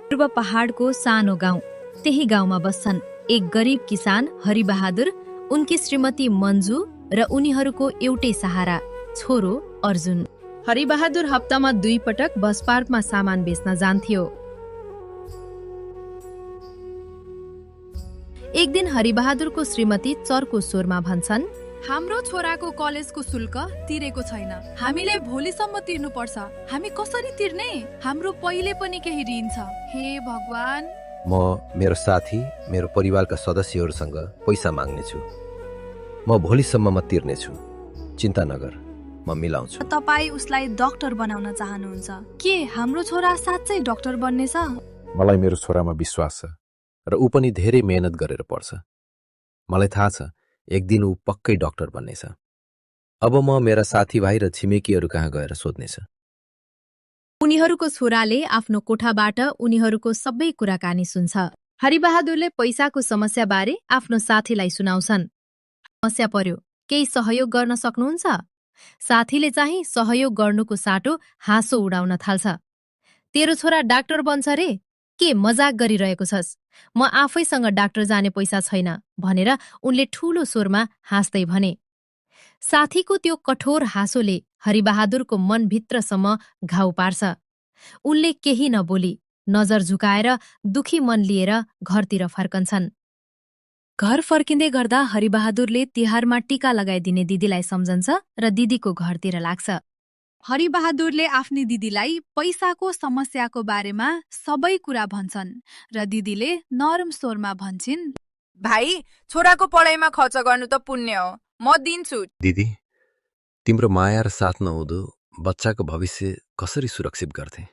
पूर्व पहाडको सानो गाउँ, त्यही गाउँमा बस्छन् एक गरिब किसान हरिबहादुर, उनकी श्रीमती मन्जु र उनीहरूको एउटै सहारा छोरो अर्जुन। हरिबहादुर हप्तामा 2 पटक बस पार्कमा सामान बेच्न जान्थ्यो। एक दिन हरिबहादुरको श्रीमती चर्को स्वरमा भन्छन्, हाम्रो छोराको कलेजको शुल्क तिरेको छैन। हामीले भोलिसम्म तिर्नु पर्छ। हामी कसरी तिर्ने? हाम्रो पहिले पनि केही ऋण छ। हे भगवान! म मेरो साथी, मेरो परिवारका सदस्यहरूसँग पैसा माग्नेछु। म भोलिसम्ममा तिर्नेछु। चिन्ता नगर, म मिलाउँछु। तपाईँ उसलाई डाक्टर बनाउन चाहनुहुन्छ के? हाम्रो छोरा साँच्चै डाक्टर बन्नेछ? मलाई मेरो छोरामा विश्वास छ र ऊ पनि धेरै मेहनत गरेर पढ्छ। मलाई थाहा छ एक दिन ऊ पक्कै डाक्टर बन्नेछ। अब म मेरा साथीभाइ र छिमेकीहरू कहाँ गएर सोध्नेछ। उनीहरूको छोराले आफ्नो कोठाबाट उनीहरूको सबै कुराकानी सुन्छ। हरिबहादुरले पैसाको समस्याबारे आफ्नो साथीलाई सुनाउँछन्। समस्या पर्यो, केही सहयोग गर्न सक्नुहुन्छ? साथीले चाहिँ सहयोग गर्नुको साटो हाँसो उडाउन थाल्छ। तेरो छोरा डाक्टर बन्छ रे? के मजाक गरिरहेको छस्? म आफैसँग डाक्टर जाने पैसा छैन भनेर उनले ठूलो स्वरमा हाँस्दै भने। साथीको त्यो कठोर हाँसोले हरिबहादुरको मनभित्रसम्म घाउ पार्छ। उनले केही नबोली नजर झुकाएर दुखी मन लिएर घरतिर फर्कन्छन्। घर फर्किँदै गर्दा हरिबहादुरले तिहारमा टीका लगाइदिने दिदीलाई सम्झन्छ र दिदीको घरतिर लाग्छ। हरिबहादुरले आफ्नी दिदीलाई पैसाको समस्याको बारेमा सबै कुरा भन्छन् र दिदीले नरम स्वरमा भन्छिन्, भाइ, छोराको पढाइमा खर्च गर्नु त पुण्य हो, म दिन्छु। दिदी, तिम्रो माया र साथ नहुँदो बच्चाको भविष्य कसरी सुरक्षित गर्थे?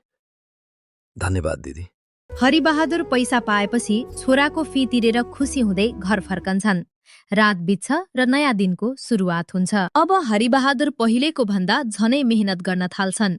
धन्यवाद दिदी। हरिबहादुर पैसा पाएपछि छोराको फी तिरेर खुसी हुँदै घर फर्कन्छन्। रात बित्छ र नयाँ दिनको सुरुवात हुन्छ। अब हरिबहादुर पहिलेको भन्दा झनै मेहनत गर्न थाल्छन्।